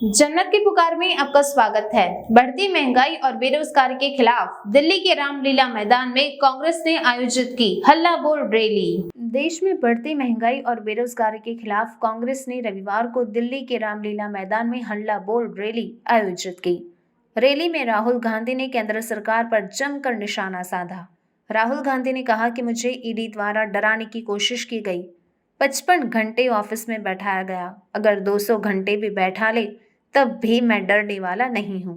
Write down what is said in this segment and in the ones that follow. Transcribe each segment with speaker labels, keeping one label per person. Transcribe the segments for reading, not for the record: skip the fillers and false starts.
Speaker 1: जन्नत की पुकार में आपका स्वागत है। बढ़ती महंगाई और बेरोजगारी के खिलाफ दिल्ली के रामलीला मैदान में कांग्रेस ने आयोजित की हल्ला बोल रैली। देश में बढ़ती महंगाई और बेरोजगारी के खिलाफ कांग्रेस ने रविवार को दिल्ली के रामलीला मैदान में हल्ला बोल रैली आयोजित की। रैली में राहुल गांधी ने केंद्र सरकार पर जमकर निशाना साधा। राहुल गांधी ने कहा कि मुझे ईडी द्वारा डराने की कोशिश की गई। 55 घंटे ऑफिस में बैठाया गया। अगर 200 घंटे भी बैठा ले तब भी मैं डरने वाला नहीं हूं।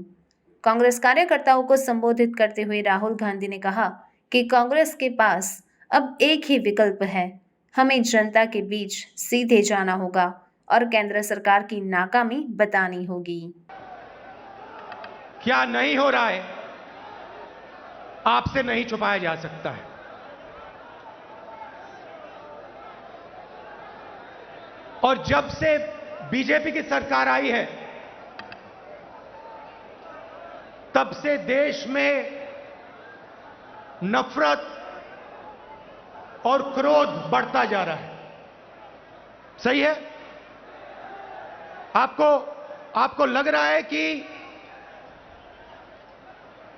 Speaker 1: कांग्रेस कार्यकर्ताओं को संबोधित करते हुए राहुल गांधी ने कहा कि कांग्रेस के पास अब एक ही विकल्प है, हमें जनता के बीच सीधे जाना होगा और केंद्र सरकार की नाकामी बतानी होगी।
Speaker 2: क्या नहीं हो रहा है आपसे नहीं छुपाया जा सकता है। और जब से बीजेपी की सरकार आई है तब से देश में नफरत और क्रोध बढ़ता जा रहा है। सही है? आपको लग रहा है कि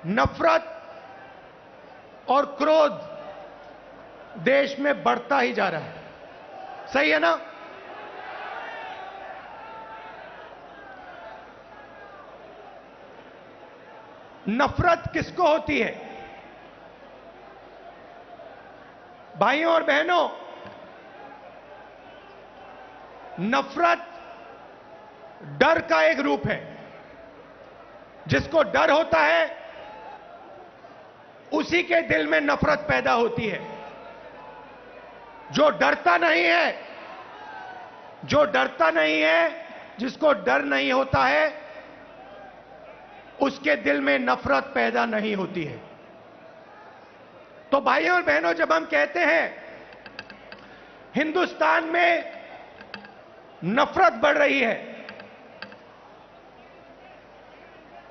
Speaker 2: नफरत और क्रोध देश में बढ़ता ही जा रहा है। सही है ना? नफरत किसको होती है? भाइयों और बहनों, नफरत डर का एक रूप है। जिसको डर होता है उसी के दिल में नफरत पैदा होती है। जो डरता नहीं है, जिसको डर नहीं होता है, उसके दिल में नफरत पैदा नहीं होती है। तो भाइयों और बहनों, जब हम कहते हैं हिंदुस्तान में नफरत बढ़ रही है,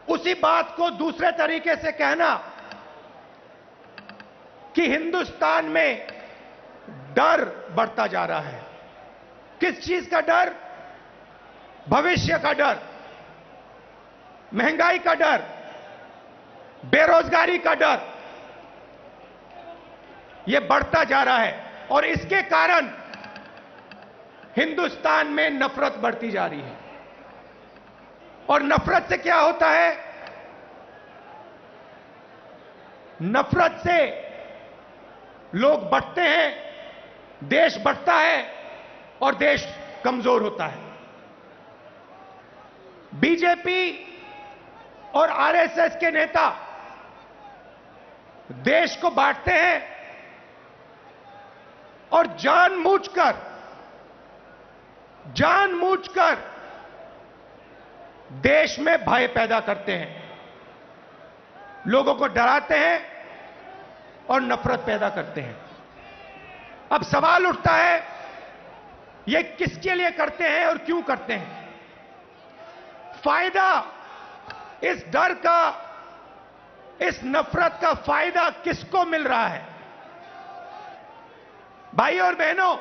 Speaker 2: उसी बात को दूसरे तरीके से कहना कि हिंदुस्तान में डर बढ़ता जा रहा है। किस चीज का डर? भविष्य का डर, महंगाई का डर, बेरोजगारी का डर, यह बढ़ता जा रहा है। और इसके कारण हिंदुस्तान में नफरत बढ़ती जा रही है। और नफरत से क्या होता है? नफरत से लोग बढ़ते हैं, देश बढ़ता है और देश कमजोर होता है। बीजेपी और आरएसएस के नेता देश को बांटते हैं और जानबूझकर देश में भय पैदा करते हैं, लोगों को डराते हैं और नफरत पैदा करते हैं। अब सवाल उठता है, ये किसके लिए करते हैं और क्यों करते हैं? फायदा इस डर का, इस नफरत का फायदा किसको मिल रहा है? भाइयों और बहनों,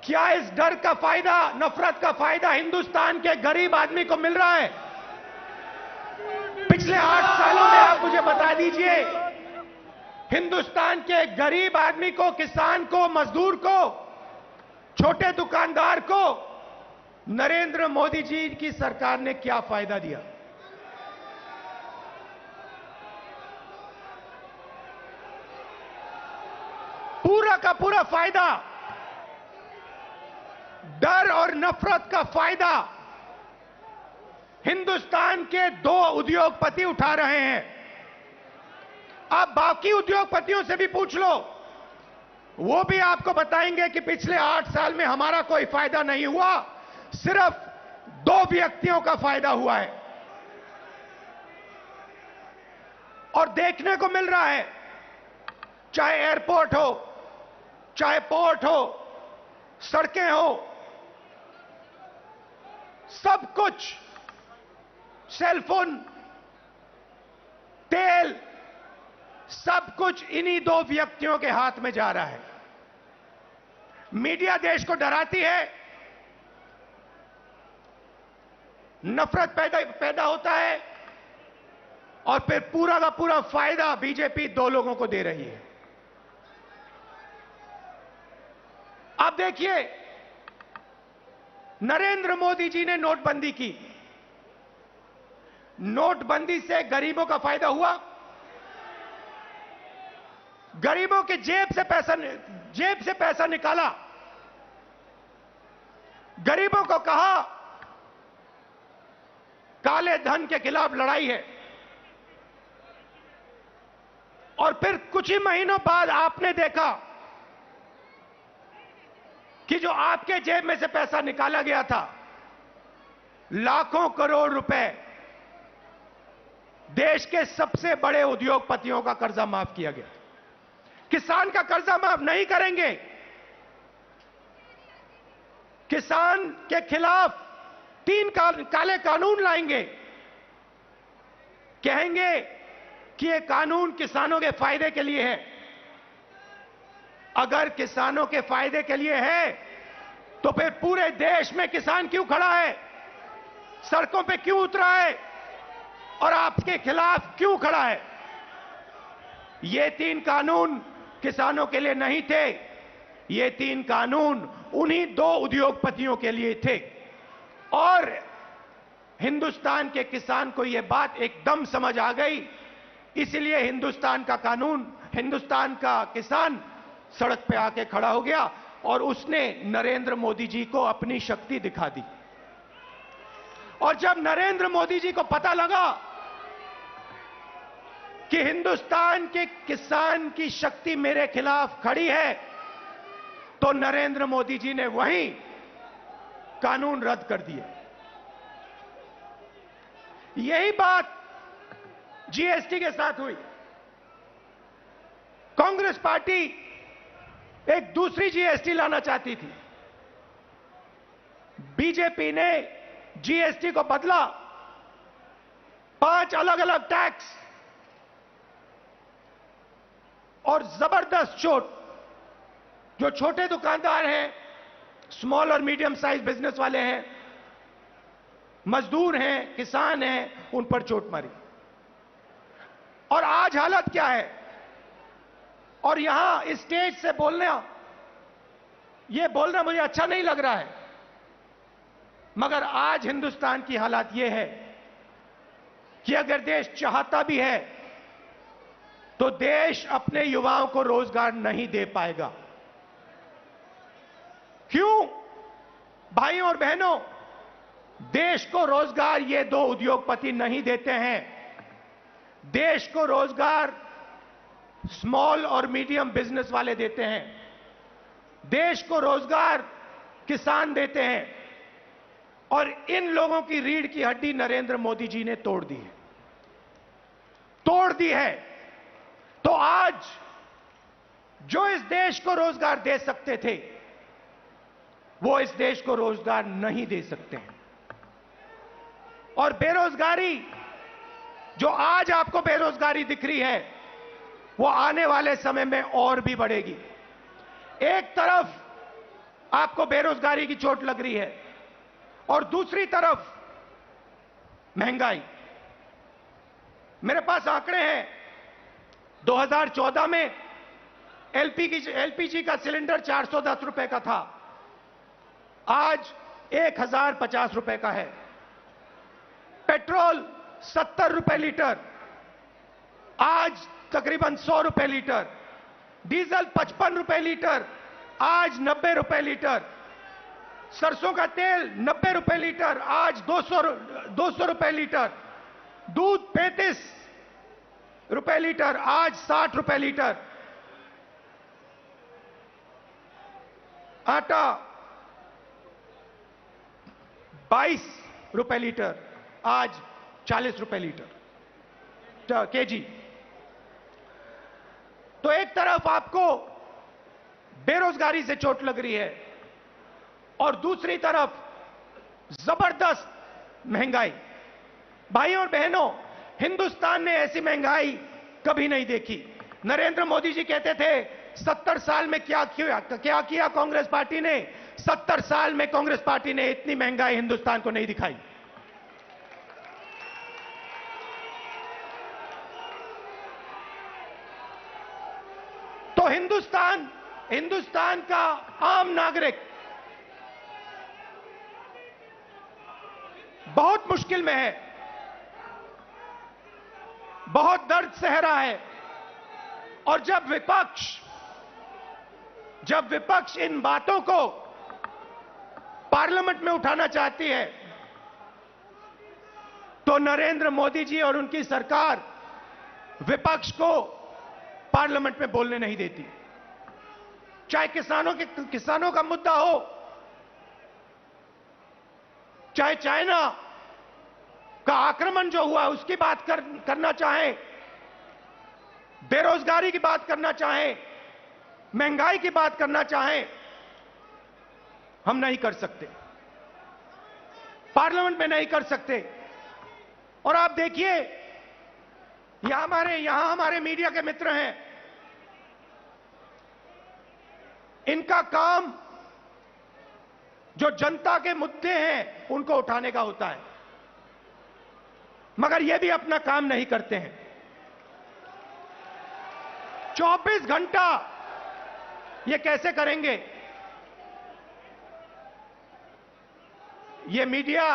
Speaker 2: क्या इस डर का फायदा, नफरत का फायदा हिंदुस्तान के गरीब आदमी को मिल रहा है? पिछले 8 सालों में आप मुझे बता दीजिए, हिंदुस्तान के गरीब आदमी को, किसान को, मजदूर को, छोटे दुकानदार को नरेंद्र मोदी जी की सरकार ने क्या फायदा दिया? पूरा का पूरा फायदा, डर और नफरत का फायदा हिंदुस्तान के 2 उद्योगपति उठा रहे हैं। आप बाकी उद्योगपतियों से भी पूछ लो, वो भी आपको बताएंगे कि पिछले 8 साल में हमारा कोई फायदा नहीं हुआ, सिर्फ 2 व्यक्तियों का फायदा हुआ है। और देखने को मिल रहा है, चाहे एयरपोर्ट हो, चाहे पोर्ट हो, सड़कें हो, सब कुछ, सेलफोन, तेल, सब कुछ इन्हीं 2 व्यक्तियों के हाथ में जा रहा है। मीडिया देश को डराती है, नफरत पैदा होता है और फिर पूरा का पूरा फायदा बीजेपी दो लोगों को दे रही है। अब देखिए, नरेंद्र मोदी जी ने नोटबंदी की। नोटबंदी से गरीबों का फायदा हुआ? गरीबों की जेब से पैसा निकाला। गरीबों को कहा काले धन के खिलाफ लड़ाई है, और फिर कुछ ही महीनों बाद आपने देखा कि जो आपके जेब में से पैसा निकाला गया था, लाखों करोड़ रुपए, देश के सबसे बड़े उद्योगपतियों का कर्जा माफ किया गया। किसान का कर्जा माफ नहीं करेंगे। किसान के खिलाफ 3 काले कानून लाएंगे। कहेंगे कि ये कानून किसानों के फायदे के लिए है। अगर किसानों के फायदे के लिए है तो फिर पूरे देश में किसान क्यों खड़ा है, सड़कों पे क्यों उतरा है और आपके खिलाफ क्यों खड़ा है? ये 3 कानून किसानों के लिए नहीं थे। ये 3 कानून उन्हीं 2 उद्योगपतियों के लिए थे। और हिंदुस्तान के किसान को यह बात एकदम समझ आ गई, इसलिए हिंदुस्तान का किसान सड़क पे आके खड़ा हो गया और उसने नरेंद्र मोदी जी को अपनी शक्ति दिखा दी। और जब नरेंद्र मोदी जी को पता लगा कि हिंदुस्तान के किसान की शक्ति मेरे खिलाफ खड़ी है, तो नरेंद्र मोदी जी ने वहीं कानून रद्द कर दिए। यही बात जीएसटी के साथ हुई। कांग्रेस पार्टी एक दूसरी जीएसटी लाना चाहती थी। बीजेपी ने जीएसटी को बदला, 5 अलग अलग टैक्स और जबरदस्त चोट। जो छोटे दुकानदार हैं, स्मॉल और मीडियम साइज बिजनेस वाले हैं, मजदूर हैं, किसान हैं, उन पर चोट मारी। और आज हालत क्या है? और यहां स्टेज से बोलना मुझे अच्छा नहीं लग रहा है, मगर आज हिंदुस्तान की हालत यह है कि अगर देश चाहता भी है तो देश अपने युवाओं को रोजगार नहीं दे पाएगा। क्यों? भाइयों और बहनों, देश को रोजगार ये 2 उद्योगपति नहीं देते हैं। देश को रोजगार स्मॉल और मीडियम बिजनेस वाले देते हैं। देश को रोजगार किसान देते हैं। और इन लोगों की रीढ़ की हड्डी नरेंद्र मोदी जी ने तोड़ दी है। तो आज जो इस देश को रोजगार दे सकते थे, वो इस देश को रोजगार नहीं दे सकते हैं। और बेरोजगारी, जो आज आपको बेरोजगारी दिख रही है, वो आने वाले समय में और भी बढ़ेगी। एक तरफ आपको बेरोजगारी की चोट लग रही है और दूसरी तरफ महंगाई। मेरे पास आंकड़े हैं। 2014 में एलपीजी का सिलेंडर 410 रुपए का था, आज 1050 रुपए का है। पेट्रोल 70 रुपए लीटर, आज तकरीबन 100 रुपए लीटर। डीजल 55 रुपए लीटर, आज 90 रुपए लीटर। सरसों का तेल 90 रुपए लीटर, आज 200 रुपए लीटर। दूध 35 रुपए लीटर, आज 60 रुपए लीटर। आटा 22 रुपए लीटर, आज 40 रुपए लीटर केजी। तो एक तरफ आपको बेरोजगारी से चोट लग रही है और दूसरी तरफ जबरदस्त महंगाई। भाइयों और बहनों, हिंदुस्तान ने ऐसी महंगाई कभी नहीं देखी। नरेंद्र मोदी जी कहते थे 70 साल में क्या किया कांग्रेस पार्टी ने। 70 साल में कांग्रेस पार्टी ने इतनी महंगाई हिंदुस्तान को नहीं दिखाई। हिंदुस्तान का आम नागरिक बहुत मुश्किल में है, बहुत दर्द सह रहा है। और जब विपक्ष इन बातों को पार्लियामेंट में उठाना चाहती है तो नरेंद्र मोदी जी और उनकी सरकार विपक्ष को पार्लियामेंट में बोलने नहीं देती। चाहे किसानों का मुद्दा हो, चाहे चाइना का आक्रमण जो हुआ उसकी बात करना चाहे, बेरोजगारी की बात करना चाहे, महंगाई की बात करना चाहे, हम नहीं कर सकते, पार्लियामेंट में नहीं कर सकते। और आप देखिए यहां हमारे मीडिया के मित्र हैं, इनका काम जो जनता के मुद्दे हैं उनको उठाने का होता है, मगर ये भी अपना काम नहीं करते हैं। 24 घंटा ये कैसे करेंगे? ये मीडिया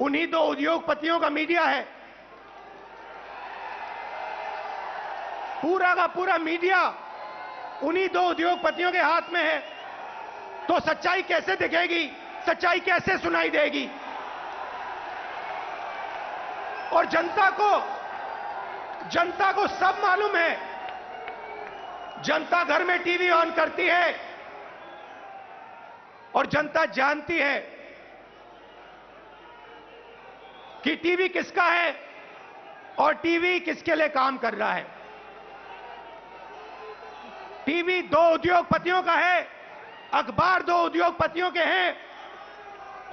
Speaker 2: उन्हीं दो उद्योगपतियों का मीडिया है, पूरा का पूरा मीडिया उन्हीं दो उद्योगपतियों के हाथ में है। तो सच्चाई कैसे दिखेगी, सच्चाई कैसे सुनाई देगी? और जनता को सब मालूम है। जनता घर में टीवी ऑन करती है और जनता जानती है कि टीवी किसका है और टीवी किसके लिए काम कर रहा है। टीवी दो उद्योगपतियों का है, अखबार दो उद्योगपतियों के हैं,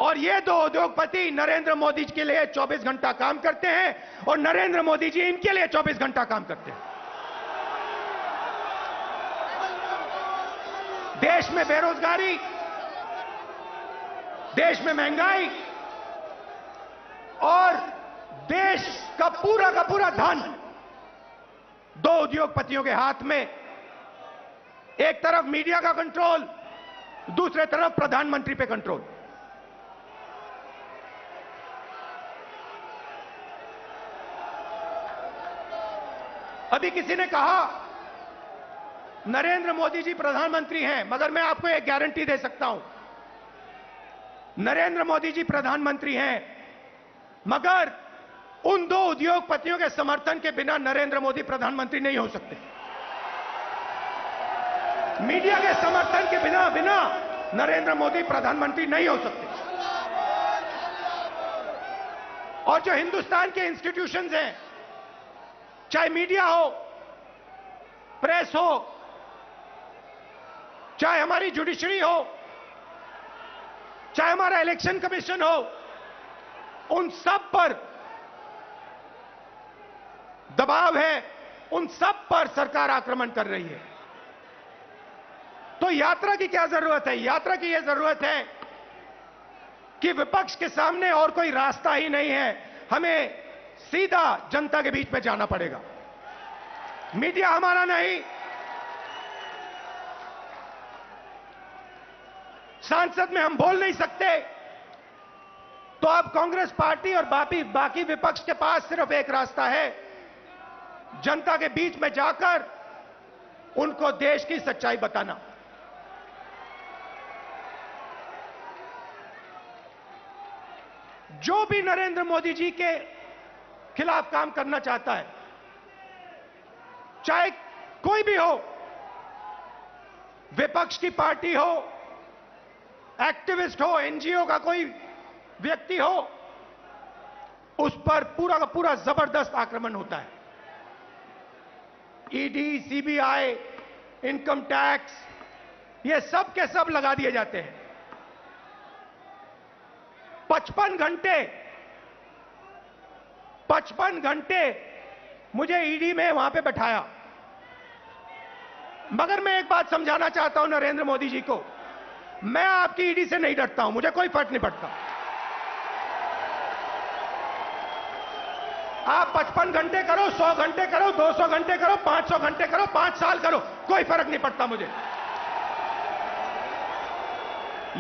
Speaker 2: और ये दो उद्योगपति नरेंद्र मोदी जी के लिए 24 घंटा काम करते हैं और नरेंद्र मोदी जी इनके लिए 24 घंटा काम करते हैं। देश में बेरोजगारी, देश में महंगाई और देश का पूरा धन दो उद्योगपतियों के हाथ में। एक तरफ मीडिया का कंट्रोल, दूसरे तरफ प्रधानमंत्री पे कंट्रोल। अभी किसी ने कहा नरेंद्र मोदी जी प्रधानमंत्री हैं, मगर मैं आपको एक गारंटी दे सकता हूं, नरेंद्र मोदी जी प्रधानमंत्री हैं, मगर उन दो उद्योगपतियों के समर्थन के बिना नरेंद्र मोदी प्रधानमंत्री नहीं हो सकते। मीडिया के समर्थन के बिना नरेंद्र मोदी प्रधानमंत्री नहीं हो सकते। और जो हिंदुस्तान के इंस्टीट्यूशंस हैं, चाहे मीडिया हो, प्रेस हो, चाहे हमारी जुडिशरी हो, चाहे हमारा इलेक्शन कमीशन हो, उन सब पर दबाव है, उन सब पर सरकार आक्रमण कर रही है। तो यात्रा की क्या जरूरत है? यात्रा की यह जरूरत है कि विपक्ष के सामने और कोई रास्ता ही नहीं है, हमें सीधा जनता के बीच में जाना पड़ेगा। मीडिया हमारा नहीं, संसद में हम बोल नहीं सकते, तो अब कांग्रेस पार्टी और बाकी विपक्ष के पास सिर्फ एक रास्ता है, जनता के बीच में जाकर उनको देश की सच्चाई बताना। जो भी नरेंद्र मोदी जी के खिलाफ काम करना चाहता है, चाहे कोई भी हो, विपक्ष की पार्टी हो, एक्टिविस्ट हो, एनजीओ का कोई व्यक्ति हो, उस पर पूरा का पूरा जबरदस्त आक्रमण होता है। ईडी, सीबीआई, इनकम टैक्स, ये सब के सब लगा दिए जाते हैं। 55 घंटे मुझे ईडी में वहां पे बैठाया। मगर मैं एक बात समझाना चाहता हूं नरेंद्र मोदी जी को, मैं आपकी ईडी से नहीं डरता हूं, मुझे कोई फर्क नहीं पड़ता। आप 55 घंटे करो, 100 घंटे करो, 200 घंटे करो, 500 घंटे करो, 5 साल करो, कोई फर्क नहीं पड़ता मुझे।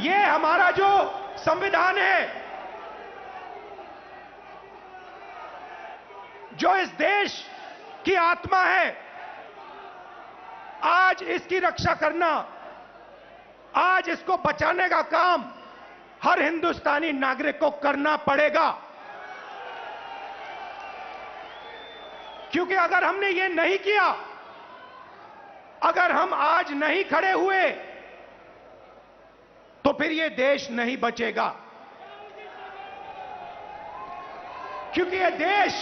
Speaker 2: ये हमारा जो संविधान है, जो इस देश की आत्मा है, आज इसकी रक्षा करना, आज इसको बचाने का काम हर हिंदुस्तानी नागरिक को करना पड़ेगा। क्योंकि अगर हमने ये नहीं किया, अगर हम आज नहीं खड़े हुए, तो फिर ये देश नहीं बचेगा। क्योंकि ये देश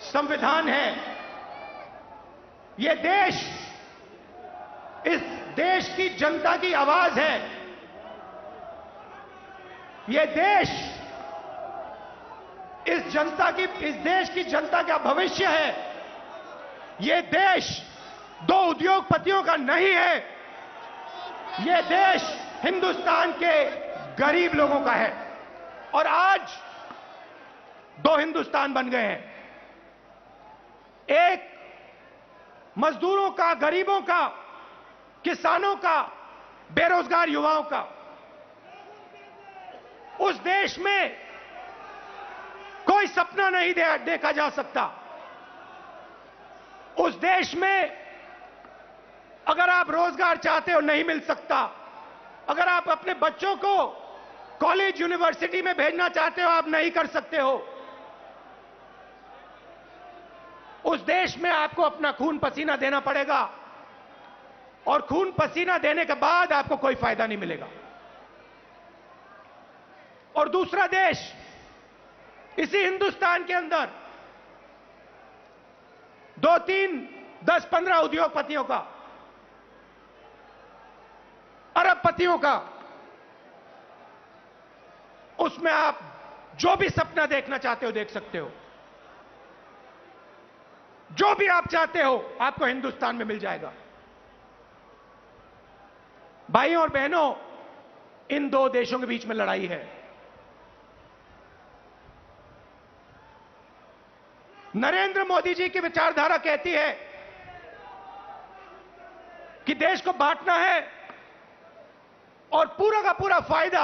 Speaker 2: संविधान है, ये देश इस देश की जनता की आवाज है, ये देश इस देश की जनता का भविष्य है। ये देश दो उद्योगपतियों का नहीं है, ये देश हिंदुस्तान के गरीब लोगों का है। और आज दो हिंदुस्तान बन गए हैं, एक मजदूरों का, गरीबों का, किसानों का, बेरोजगार युवाओं का। उस देश में कोई सपना नहीं देखा जा सकता। उस देश में अगर आप रोजगार चाहते हो नहीं मिल सकता, अगर आप अपने बच्चों को कॉलेज यूनिवर्सिटी में भेजना चाहते हो आप नहीं कर सकते हो। उस देश में आपको अपना खून पसीना देना पड़ेगा, और खून पसीना देने के बाद आपको कोई फायदा नहीं मिलेगा। और दूसरा देश, इसी हिंदुस्तान के अंदर 2, 3, 10, 15 उद्योगपतियों का, अरबपतियों का, उसमें आप जो भी सपना देखना चाहते हो देख सकते हो। जो भी आप चाहते हो आपको हिंदुस्तान में मिल जाएगा। भाइयों और बहनों, इन दो देशों के बीच में लड़ाई है। नरेंद्र मोदी जी की विचारधारा कहती है कि देश को बांटना है और पूरा का पूरा फायदा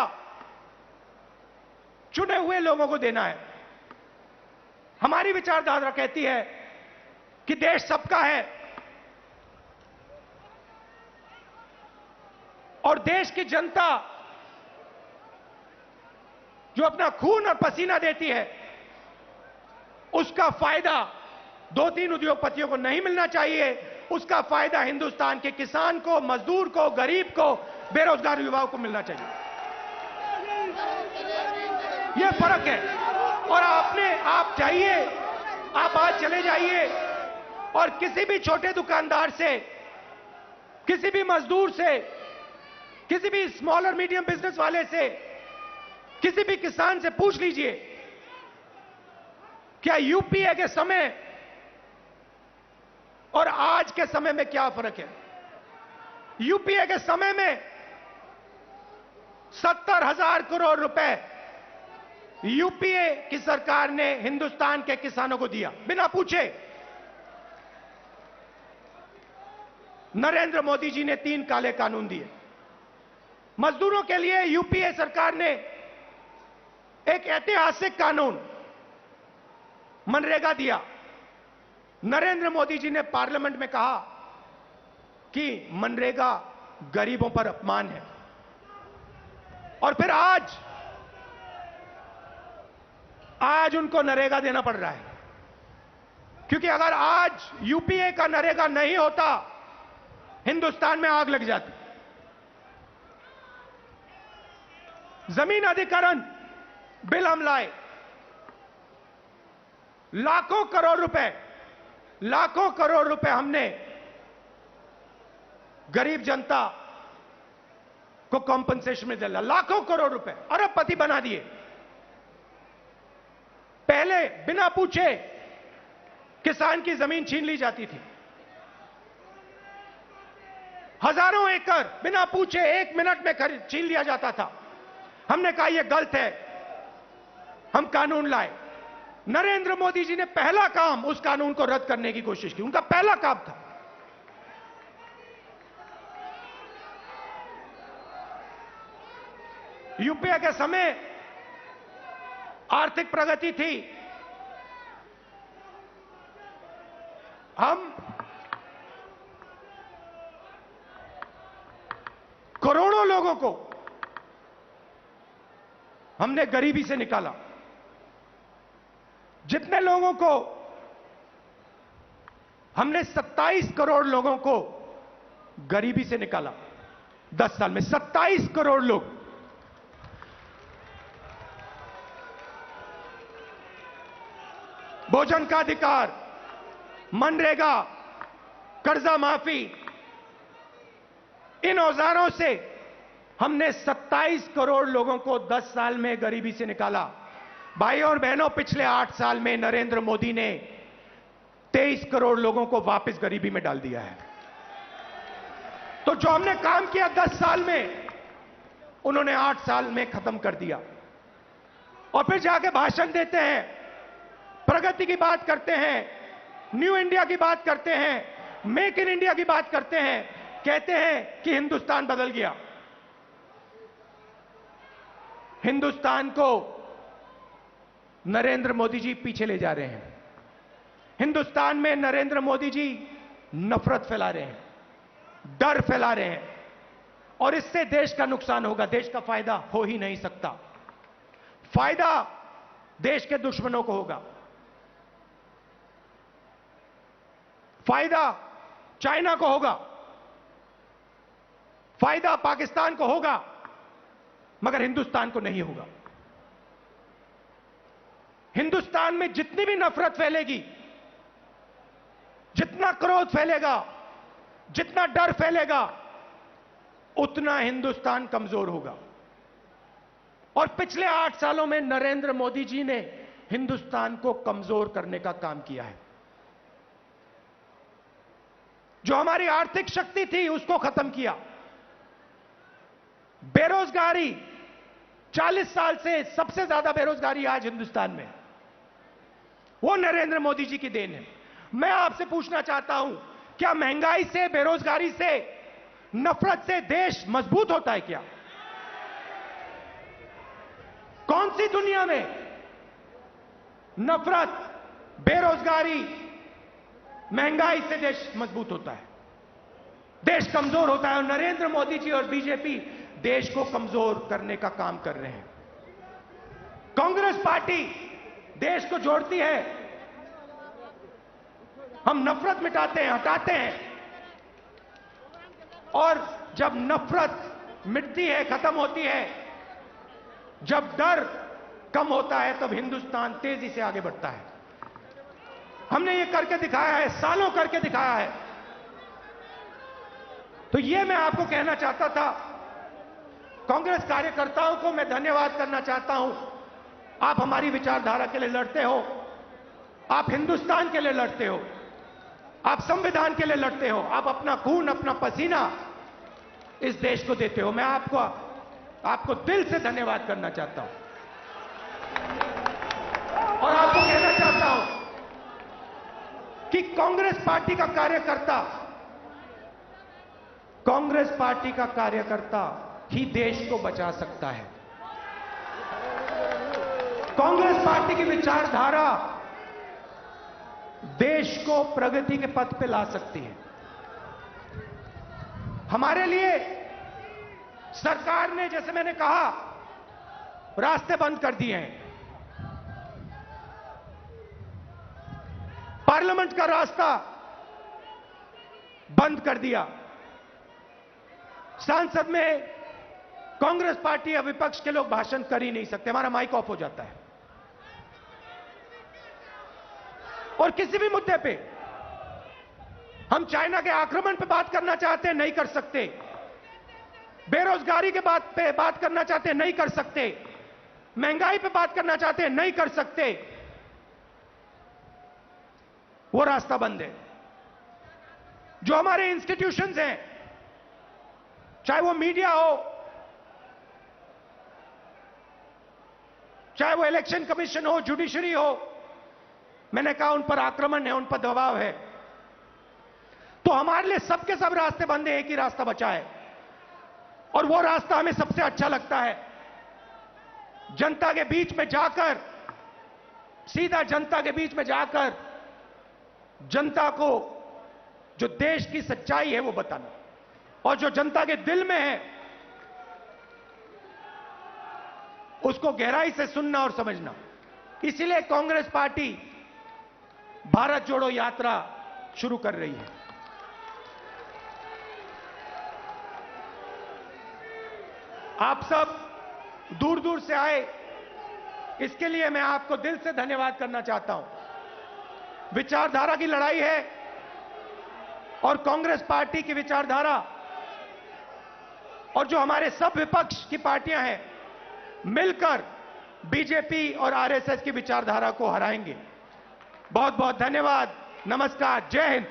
Speaker 2: चुने हुए लोगों को देना है। हमारी विचारधारा कहती है कि देश सबका है और देश की जनता जो अपना खून और पसीना देती है, उसका फायदा 2-3 उद्योगपतियों को नहीं मिलना चाहिए। उसका फायदा हिंदुस्तान के किसान को, मजदूर को, गरीब को, बेरोजगार युवाओं को मिलना चाहिए। यह फर्क है। और आप चाहिए, आप आज चले जाइए और किसी भी छोटे दुकानदार से, किसी भी मजदूर से, किसी भी स्मॉल और मीडियम बिजनेस वाले से, किसी भी किसान से पूछ लीजिए, क्या यूपीए के समय और आज के समय में क्या फर्क है? यूपीए के समय में 70,000 करोड़ रुपए यूपीए की सरकार ने हिंदुस्तान के किसानों को दिया बिना पूछे। नरेंद्र मोदी जी ने 3 काले कानून दिए। मजदूरों के लिए यूपीए सरकार ने एक ऐतिहासिक कानून मनरेगा दिया। नरेंद्र मोदी जी ने पार्लियामेंट में कहा कि मनरेगा गरीबों पर अपमान है। और फिर आज उनको नरेगा देना पड़ रहा है, क्योंकि अगर आज यूपीए का नरेगा नहीं होता, हिंदुस्तान में आग लग जाती। जमीन अधिग्रहण बिल हम लाए, लाखों करोड़ रुपए हमने गरीब जनता को कॉम्पनसेशन में दिला। लाखों करोड़ रुपए, अरबपति बना दिए। पहले बिना पूछे किसान की जमीन छीन ली जाती थी। हजारों एकड़ बिना पूछे 1 मिनट में छीन लिया जाता था। हमने कहा यह गलत है, हम कानून लाए। नरेंद्र मोदी जी ने पहला काम उस कानून को रद्द करने की कोशिश की। उनका पहला काम था। यूपीए के समय आर्थिक प्रगति थी। हम करोड़ों लोगों को हमने गरीबी से निकाला। जितने लोगों को हमने 27 करोड़ लोगों को गरीबी से निकाला 10 साल में। 27 करोड़ लोग। भोजन का अधिकार, मनरेगा, कर्जा माफी, इन औजारों से हमने 27 करोड़ लोगों को 10 साल में गरीबी से निकाला। भाई और बहनों, पिछले 8 साल में नरेंद्र मोदी ने 23 करोड़ लोगों को वापस गरीबी में डाल दिया है। तो जो हमने काम किया 10 साल में, उन्होंने 8 साल में खत्म कर दिया। और फिर जाके भाषण देते हैं, प्रगति की बात करते हैं, न्यू इंडिया की बात करते हैं, मेक इन इंडिया की बात करते हैं, कहते हैं कि हिंदुस्तान बदल गया। हिंदुस्तान को नरेंद्र मोदी जी पीछे ले जा रहे हैं। हिंदुस्तान में नरेंद्र मोदी जी नफरत फैला रहे हैं, डर फैला रहे हैं, और इससे देश का नुकसान होगा। देश का फायदा हो ही नहीं सकता। फायदा देश के दुश्मनों को होगा। फायदा चाइना को होगा, फायदा पाकिस्तान को होगा, मगर हिंदुस्तान को नहीं होगा। हिंदुस्तान में जितनी भी नफरत फैलेगी, जितना क्रोध फैलेगा, जितना डर फैलेगा, उतना हिंदुस्तान कमजोर होगा। और पिछले 8 सालों में नरेंद्र मोदी जी ने हिंदुस्तान को कमजोर करने का काम किया है। जो हमारी आर्थिक शक्ति थी उसको खत्म किया। बेरोजगारी, 40 साल से सबसे ज्यादा बेरोजगारी आज हिंदुस्तान में, वो नरेंद्र मोदी जी की देन है। मैं आपसे पूछना चाहता हूं, क्या महंगाई से, बेरोजगारी से, नफरत से देश मजबूत होता है क्या? कौन सी दुनिया में नफरत, बेरोजगारी, महंगाई से देश मजबूत होता है? देश कमजोर होता है। और नरेंद्र मोदी जी और बीजेपी देश को कमजोर करने का काम कर रहे हैं। कांग्रेस पार्टी देश को जोड़ती है। हम नफरत मिटाते हैं, हटाते हैं, और जब नफरत मिटती है, खत्म होती है, जब डर कम होता है, तब हिंदुस्तान तेजी से आगे बढ़ता है। हमने ये करके दिखाया है, सालों करके दिखाया है। तो ये मैं आपको कहना चाहता था। कांग्रेस कार्यकर्ताओं को मैं धन्यवाद करना चाहता हूं। आप हमारी विचारधारा के लिए लड़ते हो, आप हिंदुस्तान के लिए लड़ते हो, आप संविधान के लिए लड़ते हो, आप अपना खून, अपना पसीना इस देश को देते हो। मैं आपको दिल से धन्यवाद करना चाहता हूं। और आपको कहना चाहता हूं कि कांग्रेस पार्टी का कार्यकर्ता ही देश को बचा सकता है। कांग्रेस पार्टी की विचारधारा देश को प्रगति के पथ पे ला सकती है। हमारे लिए सरकार ने, जैसे मैंने कहा, रास्ते बंद कर दिए हैं। पार्लियामेंट का रास्ता बंद कर दिया। संसद में कांग्रेस पार्टी या विपक्ष के लोग भाषण कर ही नहीं सकते, हमारा माइक ऑफ हो जाता है। और किसी भी मुद्दे पे हम चाइना के आक्रमण पे बात करना चाहते हैं, नहीं कर सकते। बेरोजगारी के बात पे बात करना चाहते हैं, नहीं कर सकते। महंगाई पे बात करना चाहते हैं, नहीं कर सकते। वो रास्ता बंद है। जो हमारे इंस्टीट्यूशंस हैं, चाहे वो मीडिया हो, चाहे वो इलेक्शन कमीशन हो, जुडिशरी हो, मैंने कहा उन पर आक्रमण है, उन पर दबाव है, तो हमारे लिए सबके सब रास्ते बंद हैं, एक ही रास्ता बचा है और वो रास्ता हमें सबसे अच्छा लगता है। जनता के बीच में जाकर, सीधा जनता के बीच में जाकर जनता को जो देश की सच्चाई है वो बताना और जो जनता के दिल में है उसको गहराई से सुनना और समझना। इसीलिए कांग्रेस पार्टी भारत जोड़ो यात्रा शुरू कर रही है। आप सब दूर दूर से आए, इसके लिए मैं आपको दिल से धन्यवाद करना चाहता हूं। विचारधारा की लड़ाई है और कांग्रेस पार्टी की विचारधारा और जो हमारे सब विपक्ष की पार्टियां हैं मिलकर बीजेपी और आरएसएस की विचारधारा को हराएंगे। बहुत बहुत धन्यवाद। नमस्कार। जय हिंद।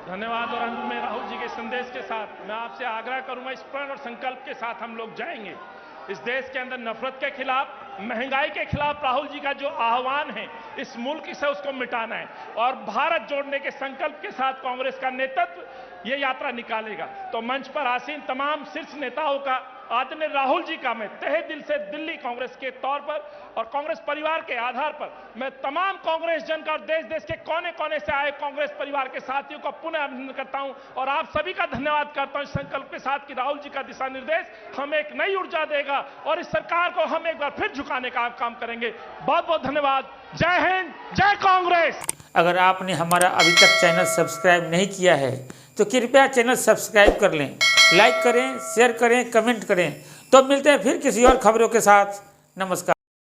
Speaker 3: धन्यवाद। और अंत में राहुल जी के संदेश के साथ मैं आपसे आग्रह करूंगा, इस प्रण और संकल्प के साथ हम लोग जाएंगे। इस देश के अंदर नफरत के खिलाफ, महंगाई के खिलाफ राहुल जी का जो आह्वान है, इस मुल्क से उसको मिटाना है और भारत जोड़ने के संकल्प के साथ कांग्रेस का नेतृत्व ये यात्रा निकालेगा। तो मंच पर आसीन तमाम शीर्ष नेताओं का, आदरणीय राहुल जी का मैं तहे दिल से दिल्ली कांग्रेस के तौर पर और कांग्रेस परिवार के आधार पर मैं तमाम कांग्रेस जन का और देश देश के कोने कोने से आए कांग्रेस परिवार के साथियों का पुनः अभिनंदन करता हूं और आप सभी का धन्यवाद करता हूं इस संकल्प के साथ कि राहुल जी का दिशा निर्देश हमें एक नई ऊर्जा देगा और इस सरकार को हम एक बार फिर झुकाने का काम करेंगे। बहुत बहुत धन्यवाद। जय हिंद, जय कांग्रेस।
Speaker 4: अगर आपने हमारा अभी तक चैनल सब्सक्राइब नहीं किया है तो कृपया चैनल सब्सक्राइब कर लें, लाइक करें, शेयर करें, कमेंट करें। तो मिलते हैं फिर किसी और खबरों के साथ। नमस्कार।